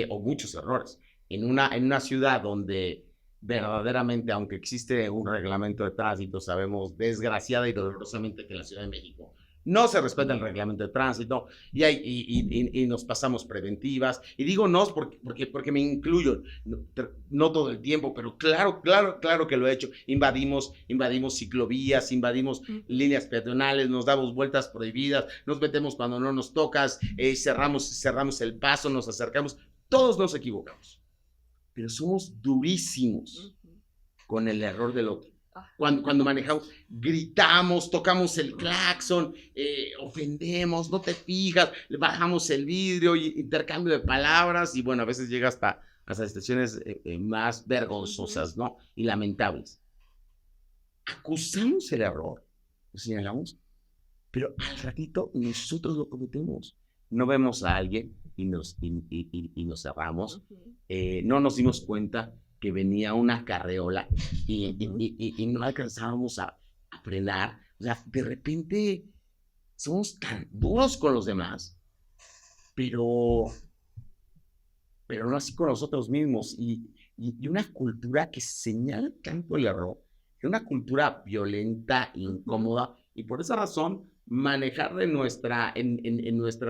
O muchos errores, en una ciudad donde verdaderamente, aunque existe un reglamento de tránsito, sabemos desgraciada y dolorosamente que en la Ciudad de México no se respeta el reglamento de tránsito y nos pasamos preventivas. Y digo nos porque me incluyo, no todo el tiempo, pero claro que lo he hecho. Invadimos ciclovías, invadimos líneas peatonales, nos damos vueltas prohibidas, nos metemos cuando no nos tocas, cerramos el paso, nos acercamos. Todos nos equivocamos, pero somos durísimos con el error del otro. Cuando manejamos, gritamos, tocamos el claxon, ofendemos, no te fijas, bajamos el vidrio, intercambio de palabras y bueno, a veces llega hasta situaciones más vergonzosas, ¿no? Y lamentables. Acusamos el error, lo señalamos, pero al ratito nosotros lo cometemos. No vemos a alguien y nos cerramos. No nos dimos cuenta que venía una carreola y no alcanzábamos a frenar. O sea, de repente somos tan duros con los demás, pero no así con nosotros mismos. Y una cultura que señala tanto el error, que una cultura violenta, incómoda, y por esa razón manejar en nuestra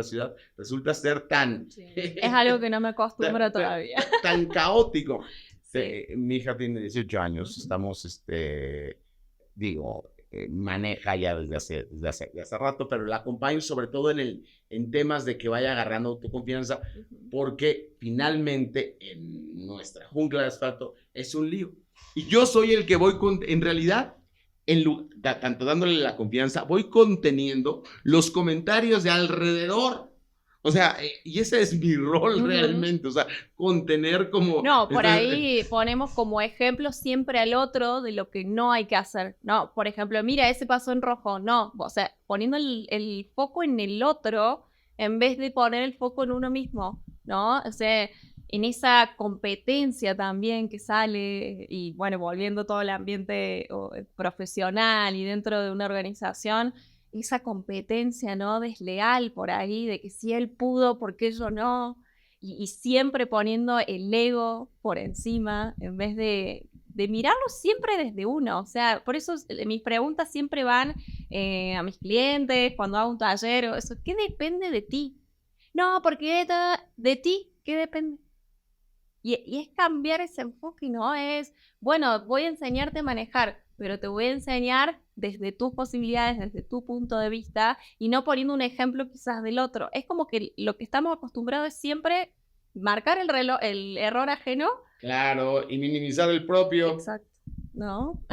ciudad resulta ser tan... Sí. Es algo que no me acostumbro todavía. Tan caótico. Sí. Mi hija tiene 18 años, estamos, maneja ya desde hace rato, pero la acompaño sobre todo en temas de que vaya agarrando autoconfianza, porque finalmente en nuestra jungla de asfalto es un lío. Y yo soy el que voy en realidad, tanto dándole la confianza, voy conteniendo los comentarios de alrededor. O sea, y ese es mi rol realmente, o sea, contener como... No, por ahí ponemos como ejemplo siempre al otro de lo que no hay que hacer. No, por ejemplo, mira, ese pasó en rojo. No, o sea, poniendo el foco en el otro en vez de poner el foco en uno mismo, ¿no? O sea, en esa competencia también que sale y bueno, volviendo todo el ambiente profesional y dentro de una organización, esa competencia, ¿no? Desleal por ahí, de que si él pudo, ¿por qué yo no? Y siempre poniendo el ego por encima, en vez de mirarlo siempre desde uno. O sea, por eso mis preguntas siempre van a mis clientes, cuando hago un taller, o eso, ¿qué depende de ti? No, porque de ti, ¿qué depende? Y es cambiar ese enfoque, ¿no? Es, bueno, voy a enseñarte a manejar, pero te voy a enseñar desde tus posibilidades, desde tu punto de vista, y no poniendo un ejemplo quizás del otro. Es como que lo que estamos acostumbrados es siempre marcar el error ajeno. Claro, y minimizar el propio. Exacto, ¿no?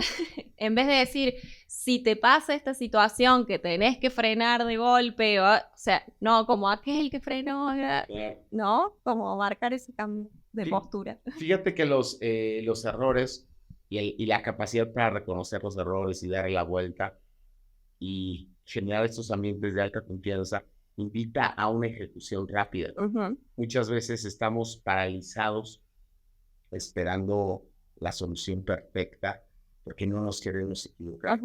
En vez de decir, si te pasa esta situación que tenés que frenar de golpe, o sea, no, como aquel que frenó, Claro. ¿no? Como marcar ese cambio de postura. Fíjate que los errores y la capacidad para reconocer los errores y darle la vuelta y generar estos ambientes de alta confianza invita a una ejecución rápida. Muchas veces estamos paralizados esperando la solución perfecta porque no nos queremos equivocar.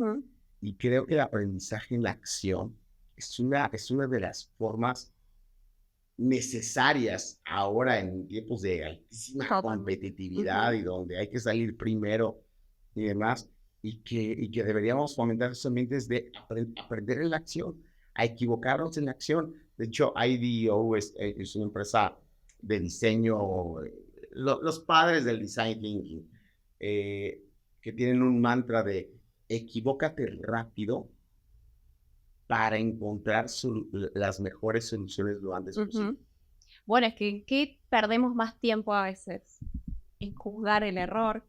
Y creo que el aprendizaje en la acción es una de las formas necesarias ahora en tiempos de altísima competitividad y donde hay que salir primero y demás, y que deberíamos fomentar esos ambientes de aprender en la acción, a equivocarnos en la acción. De hecho, IDEO es una empresa de diseño, los padres del design thinking, que tienen un mantra de equivócate rápido para encontrar las mejores soluciones lo antes posible. Bueno, es que ¿en qué perdemos más tiempo a veces? En juzgar el error,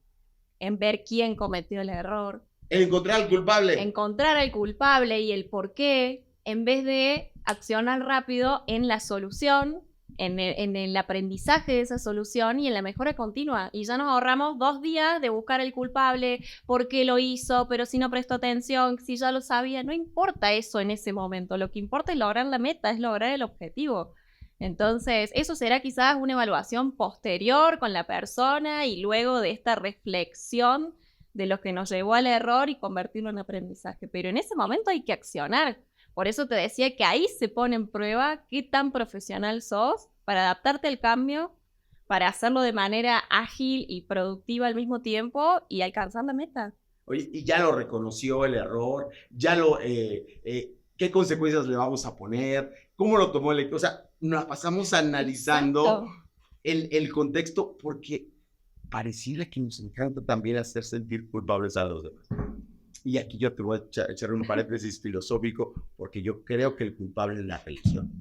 en ver quién cometió el error. En encontrar al culpable. Encontrar al culpable y el por qué, en vez de accionar rápido en la solución, en el aprendizaje de esa solución y en la mejora continua. Y ya nos ahorramos 2 días de buscar el culpable, por qué lo hizo, pero si no prestó atención, si ya lo sabía. No importa eso en ese momento. Lo que importa es lograr la meta, es lograr el objetivo. Entonces, eso será quizás una evaluación posterior con la persona y luego de esta reflexión de lo que nos llevó al error y convertirlo en aprendizaje. Pero en ese momento hay que accionar. Por eso te decía que ahí se pone en prueba qué tan profesional sos para adaptarte al cambio, para hacerlo de manera ágil y productiva al mismo tiempo y alcanzar la meta. Oye, y ya lo reconoció el error, ya qué consecuencias le vamos a poner, cómo lo tomó o sea, nos pasamos analizando el contexto porque pareciera que nos encanta también hacer sentir culpables a los demás. Y aquí yo te voy a echar un paréntesis filosófico porque yo creo que el culpable es la religión.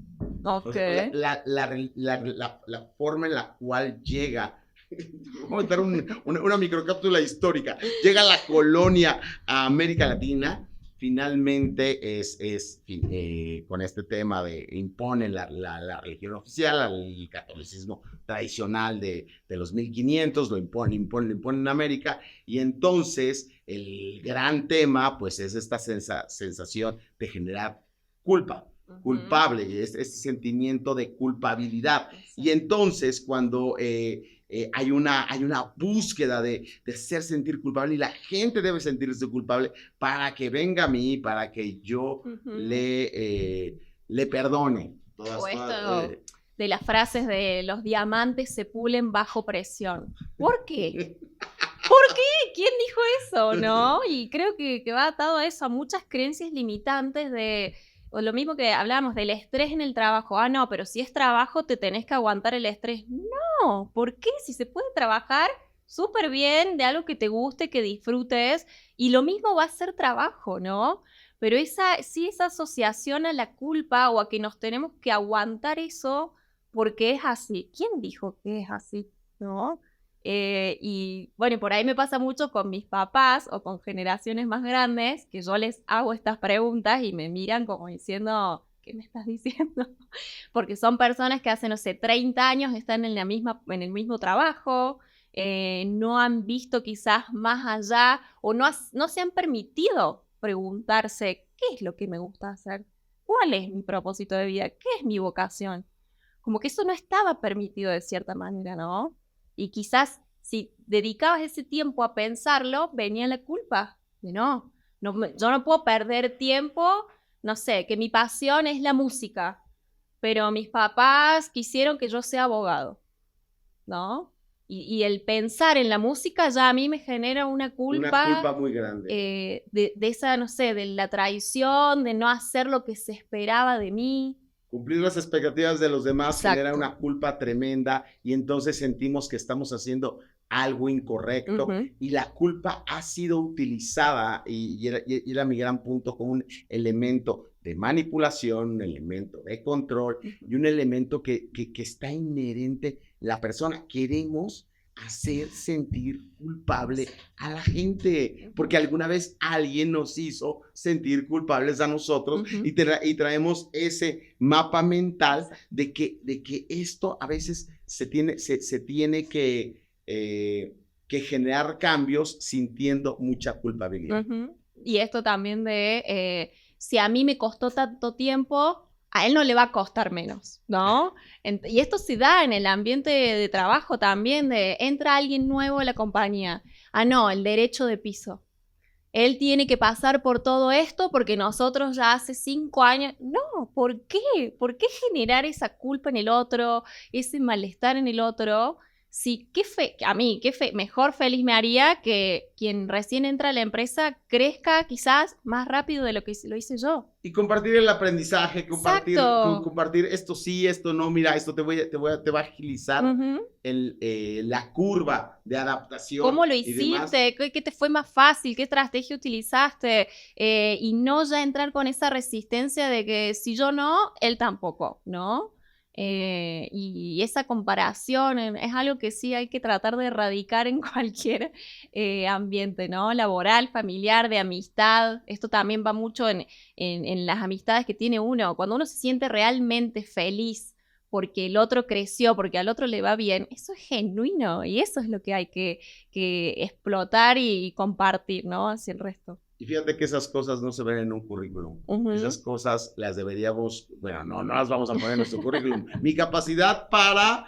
Ok. O sea, la forma en la cual llega, vamos a dar una microcápsula histórica, llega la colonia a América Latina, finalmente con este tema de imponen la religión oficial, el catolicismo tradicional de los 1500, lo imponen en América, y entonces el gran tema pues es esta sensación de generar culpable, este sentimiento de culpabilidad. Y entonces cuando hay una búsqueda de hacer sentir culpable y la gente debe sentirse culpable para que venga a mí, para que yo le perdone. De las frases de los diamantes se pulen bajo presión. ¿Por qué? ¿Por qué? ¿Quién dijo eso? ¿No? Y creo que va atado a eso, a muchas creencias limitantes o lo mismo que hablábamos del estrés en el trabajo. Ah, no, pero si es trabajo te tenés que aguantar el estrés. No, ¿por qué? Si se puede trabajar súper bien de algo que te guste, que disfrutes, y lo mismo va a ser trabajo, ¿no? Pero esa asociación a la culpa o a que nos tenemos que aguantar eso porque es así. ¿Quién dijo que es así? ¿No? Y bueno, por ahí me pasa mucho con mis papás o con generaciones más grandes, que yo les hago estas preguntas y me miran como diciendo, ¿qué me estás diciendo? Porque son personas que hace, no sé, 30 años están en el mismo trabajo, no han visto quizás más allá o no se han permitido preguntarse qué es lo que me gusta hacer, cuál es mi propósito de vida, qué es mi vocación. Como que eso no estaba permitido de cierta manera, ¿no? Y quizás si dedicabas ese tiempo a pensarlo, venía la culpa de yo no puedo perder tiempo, no sé, que mi pasión es la música, pero mis papás quisieron que yo sea abogado, ¿no? Y el pensar en la música ya a mí me genera una Una culpa culpa muy grande. de esa, no sé, de la traición, de no hacer lo que se esperaba de mí. Cumplir las expectativas de los demás genera Exacto. una culpa tremenda y entonces sentimos que estamos haciendo algo incorrecto y la culpa ha sido utilizada y era mi gran punto como un elemento de manipulación, un elemento de control y un elemento que está inherente la persona. Queremos hacer sentir culpable a la gente, porque alguna vez alguien nos hizo sentir culpables a nosotros y traemos ese mapa mental de que esto a veces se tiene que generar cambios sintiendo mucha culpabilidad. Y esto también de, si a mí me costó tanto tiempo, a él no le va a costar menos, ¿no? Y esto se da en el ambiente de trabajo también, de entra alguien nuevo a la compañía. Ah, no, el derecho de piso. Él tiene que pasar por todo esto porque nosotros ya hace 5 años... No, ¿por qué? ¿Por qué generar esa culpa en el otro, ese malestar en el otro? Sí, mejor feliz me haría que quien recién entra a la empresa crezca quizás más rápido de lo que lo hice yo. Y compartir el aprendizaje, Exacto. compartir esto sí, esto no, mira, esto te va a agilizar la curva de adaptación. ¿Cómo lo y demás. hiciste? ¿Qué te fue más fácil? ¿Qué estrategia utilizaste? Y no ya entrar con esa resistencia de que si yo no, él tampoco, ¿no? Y esa comparación es algo que sí hay que tratar de erradicar en cualquier ambiente, ¿no? Laboral, familiar, de amistad. Esto también va mucho en las amistades que tiene uno. Cuando uno se siente realmente feliz porque el otro creció, porque al otro le va bien, eso es genuino y eso es lo que hay que explotar y compartir, ¿no? Hacia el resto. Y fíjate que esas cosas no se ven en un currículum. Esas cosas las deberíamos, bueno, no las vamos a poner en nuestro currículum. Mi capacidad para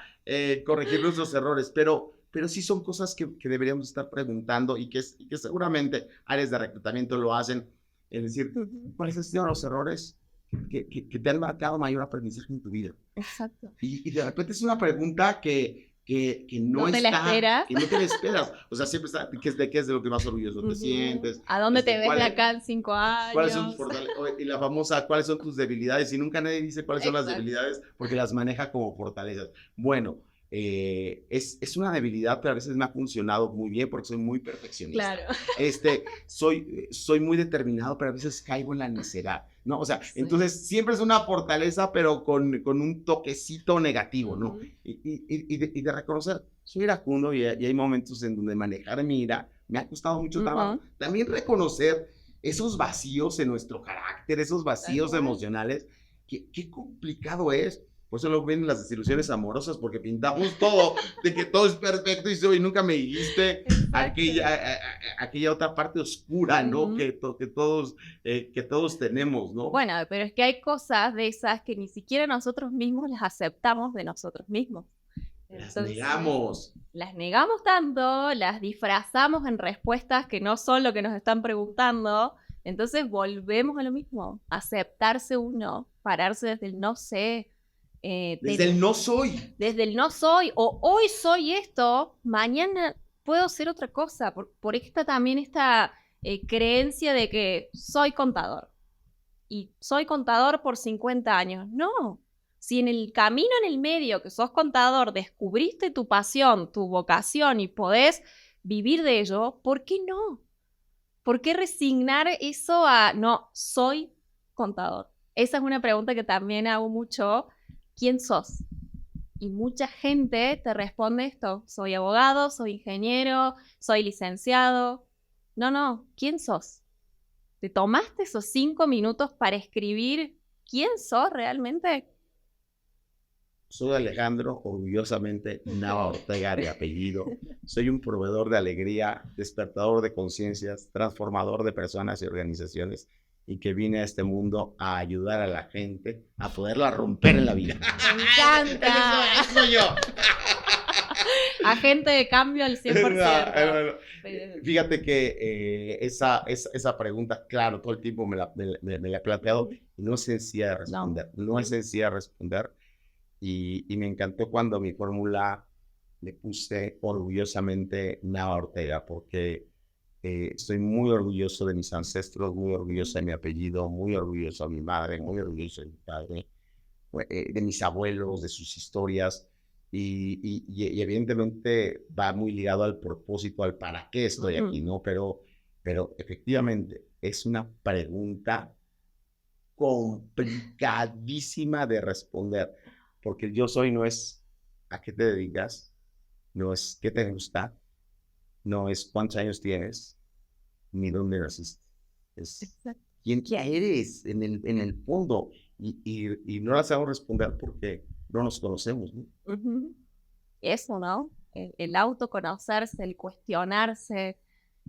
corregir nuestros errores, pero sí son cosas que deberíamos estar preguntando y que seguramente áreas de reclutamiento lo hacen. Es decir, ¿cuáles han sido los errores que te han marcado mayor aprendizaje en tu vida? Exacto. Y de repente es una pregunta que no te la esperas. que no te la esperas. O sea, siempre está, ¿de qué es de lo que más orgulloso te sientes? ¿A dónde te ves de acá en 5 años? ¿Cuáles son tus fortalezas? Y la famosa, ¿cuáles son tus debilidades? Y nunca nadie dice cuáles son las debilidades porque las maneja como fortalezas. Bueno, es una debilidad, pero a veces me ha funcionado muy bien porque soy muy perfeccionista. Claro. Soy muy determinado, pero a veces caigo en la necedad, ¿no? O sea, entonces siempre es una fortaleza, pero con un toquecito negativo, ¿no? Y de reconocer, soy iracundo y hay momentos en donde manejar mi ira me ha costado mucho trabajo. También reconocer esos vacíos en nuestro carácter, esos vacíos emocionales, qué complicado es. Por eso luego vienen las desilusiones amorosas, porque pintamos todo, de que todo es perfecto y nunca me dijiste aquella otra parte oscura, ¿no? Que todos tenemos, ¿no? Bueno, pero es que hay cosas de esas que ni siquiera nosotros mismos las aceptamos de nosotros mismos. Entonces, negamos. Las negamos tanto, las disfrazamos en respuestas que no son lo que nos están preguntando. Entonces volvemos a lo mismo, aceptarse uno, pararse desde el no sé. Desde el no soy. Desde el no soy, o hoy soy esto, mañana puedo ser otra cosa. Por esta también esta creencia de que soy contador. Y soy contador por 50 años. No. Si en el camino en el medio que sos contador descubriste tu pasión, tu vocación y podés vivir de ello, ¿por qué no? ¿Por qué resignar eso a no, soy contador? Esa es una pregunta que también hago mucho. ¿Quién sos? Y mucha gente te responde esto: soy abogado, soy ingeniero, soy licenciado. No, ¿quién sos? ¿Te tomaste esos 5 minutos para escribir quién sos realmente? Soy Alejandro, orgullosamente Nava Ortega de apellido. Soy un proveedor de alegría, despertador de conciencias, transformador de personas y organizaciones, y que vine a este mundo a ayudar a la gente a poderla romper en la vida. ¡Me encanta! Eso soy yo. Agente de cambio al 100%. Fíjate que esa pregunta, claro, todo el tiempo me la he planteado, y no es sencilla de responder. No es sencilla de responder. Y me encantó cuando mi fórmula le puse orgullosamente Nava Ortega, porque estoy muy orgulloso de mis ancestros, muy orgulloso de mi apellido, muy orgulloso de mi madre, muy orgulloso de mi padre, de mis abuelos, de sus historias. Y evidentemente va muy ligado al propósito, al para qué estoy aquí, ¿no? Pero efectivamente es una pregunta complicadísima de responder, porque el yo soy no es a qué te dedicas, no es qué te gusta, no es cuántos años tienes, ni dónde naciste. Es quién eres en el fondo. Y no la sabemos responder porque no nos conocemos, ¿no? Eso, ¿no? El autoconocerse, el cuestionarse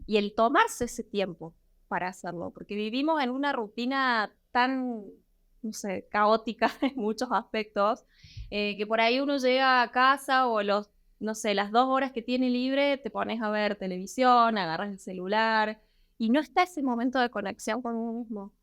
y el tomarse ese tiempo para hacerlo, porque vivimos en una rutina tan, no sé, caótica en muchos aspectos, que por ahí uno llega a casa o no sé, las 2 horas que tiene libre, te pones a ver televisión, agarras el celular y no está ese momento de conexión con uno mismo.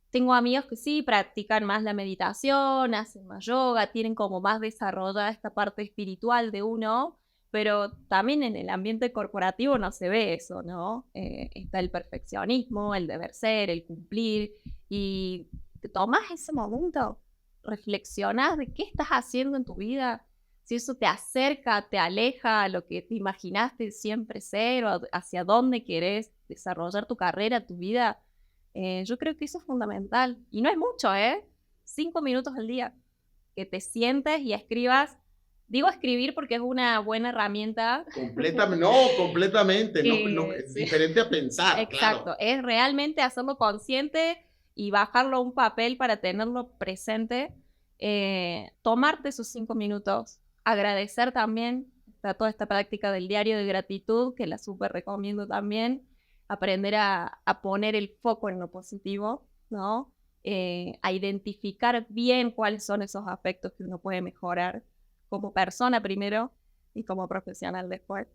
Tengo amigos que sí practican más la meditación, hacen más yoga, tienen como más desarrollada esta parte espiritual de uno, pero también en el ambiente corporativo no se ve eso, ¿no? Está el perfeccionismo, el deber ser, el cumplir, y te tomas ese momento, reflexionas de qué estás haciendo en tu vida, si eso te acerca, te aleja a lo que te imaginaste siempre ser, o hacia dónde querés desarrollar tu carrera, tu vida. Yo creo que eso es fundamental. Y no es mucho, 5 minutos al día. Que te sientes y escribas. Digo escribir porque es una buena herramienta. Completamente. Es diferente a pensar. Exacto. Claro. Es realmente hacerlo consciente y bajarlo a un papel para tenerlo presente. Tomarte esos 5 minutos. Agradecer también toda esta práctica del diario de gratitud, que la súper recomiendo también. Aprender a poner el foco en lo positivo, ¿no? A identificar bien cuáles son esos aspectos que uno puede mejorar como persona primero y como profesional después.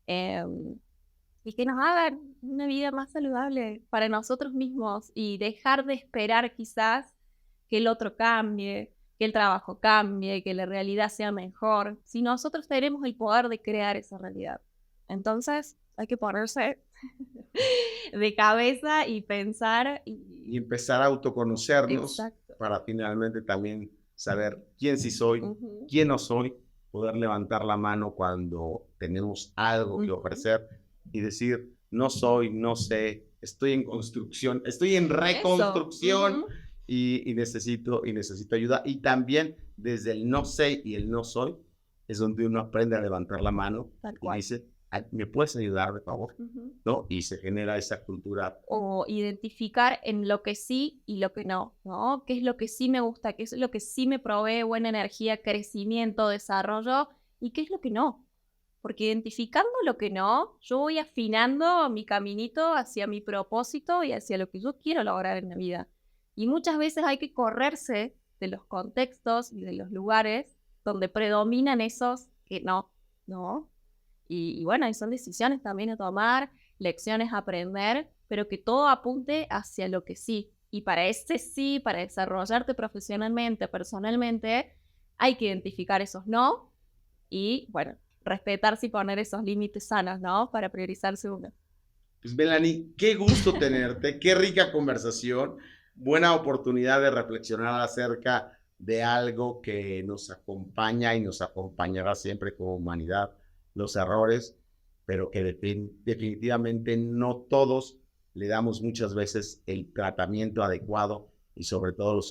Y que nos hagan una vida más saludable para nosotros mismos y dejar de esperar quizás que el otro cambie, que el trabajo cambie, que la realidad sea mejor. Si nosotros tenemos el poder de crear esa realidad. Entonces hay que ponerse de cabeza y pensar. Y empezar a autoconocernos. Exacto. Para finalmente también saber quién sí soy, quién no soy, poder levantar la mano cuando tenemos algo que ofrecer y decir, no soy, no sé, estoy en construcción, estoy en reconstrucción y necesito ayuda. Y también desde el no sé y el no soy es donde uno aprende a levantar la mano y dice, ¿me puedes ayudar, por favor? ¿No? Y se genera esa cultura. O identificar en lo que sí y lo que no, ¿no? ¿Qué es lo que sí me gusta? ¿Qué es lo que sí me provee buena energía, crecimiento, desarrollo? ¿Y qué es lo que no? Porque identificando lo que no, yo voy afinando mi caminito hacia mi propósito y hacia lo que yo quiero lograr en la vida. Y muchas veces hay que correrse de los contextos y de los lugares donde predominan esos que no, ¿no? Y bueno, y son decisiones también a tomar, lecciones a aprender, pero que todo apunte hacia lo que sí. Y para ese sí, para desarrollarte profesionalmente, personalmente, hay que identificar esos no y, bueno, respetarse y poner esos límites sanos, ¿no? Para priorizarse uno. Pues Melanie, qué gusto tenerte, qué rica conversación, buena oportunidad de reflexionar acerca de algo que nos acompaña y nos acompañará siempre como humanidad, los errores, pero que definitivamente no todos le damos muchas veces el tratamiento adecuado y sobre todo los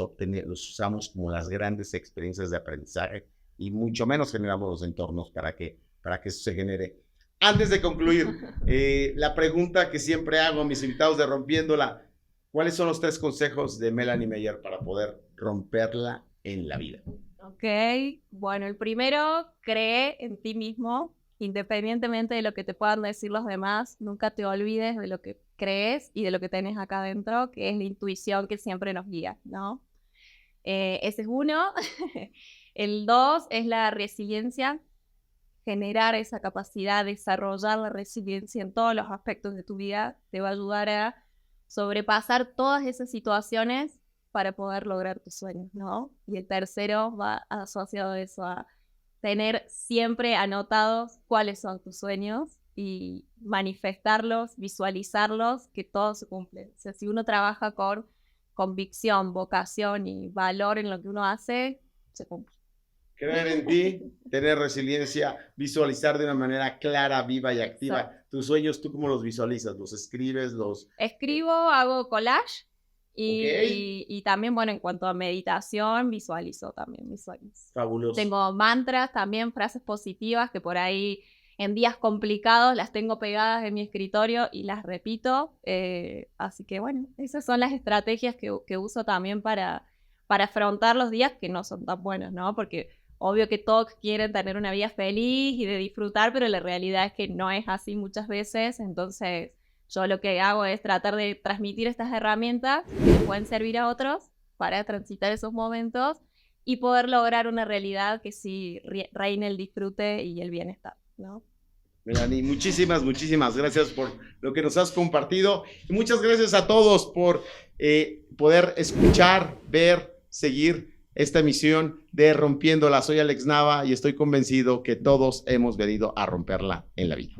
usamos como las grandes experiencias de aprendizaje y mucho menos generamos los entornos para que eso se genere. Antes de concluir, la pregunta que siempre hago a mis invitados de Rompiéndola, ¿cuáles son los 3 consejos de Melanie Meyer para poder romperla en la vida? Ok, bueno, el primero, cree en ti mismo, independientemente de lo que te puedan decir los demás, nunca te olvides de lo que crees y de lo que tenés acá adentro, que es la intuición que siempre nos guía, ¿no? Ese es uno. El 2 es la resiliencia, generar esa capacidad, desarrollar la resiliencia en todos los aspectos de tu vida, te va a ayudar a sobrepasar todas esas situaciones para poder lograr tus sueños, ¿no? Y el tercero va asociado a eso, a tener siempre anotados cuáles son tus sueños y manifestarlos, visualizarlos, que todo se cumple. O sea, si uno trabaja con convicción, vocación y valor en lo que uno hace, se cumple. Creer en ti, tener resiliencia, visualizar de una manera clara, viva y activa. Exacto. Tus sueños, ¿tú cómo los visualizas? ¿Los escribes? Escribo, hago collage Okay. y también, bueno, en cuanto a meditación, visualizo también mis sueños. Fabuloso. Tengo mantras también, frases positivas que por ahí en días complicados las tengo pegadas en mi escritorio y las repito. Así que bueno, esas son las estrategias que uso también para afrontar los días que no son tan buenos, ¿no? Porque obvio que todos quieren tener una vida feliz y de disfrutar, pero la realidad es que no es así muchas veces. Entonces yo lo que hago es tratar de transmitir estas herramientas que les pueden servir a otros para transitar esos momentos y poder lograr una realidad que sí reine el disfrute y el bienestar, ¿no? Melanie, muchísimas gracias por lo que nos has compartido y muchas gracias a todos por poder escuchar, ver, seguir esta emisión de Rompiéndola. Soy Alex Nava y estoy convencido que todos hemos venido a romperla en la vida.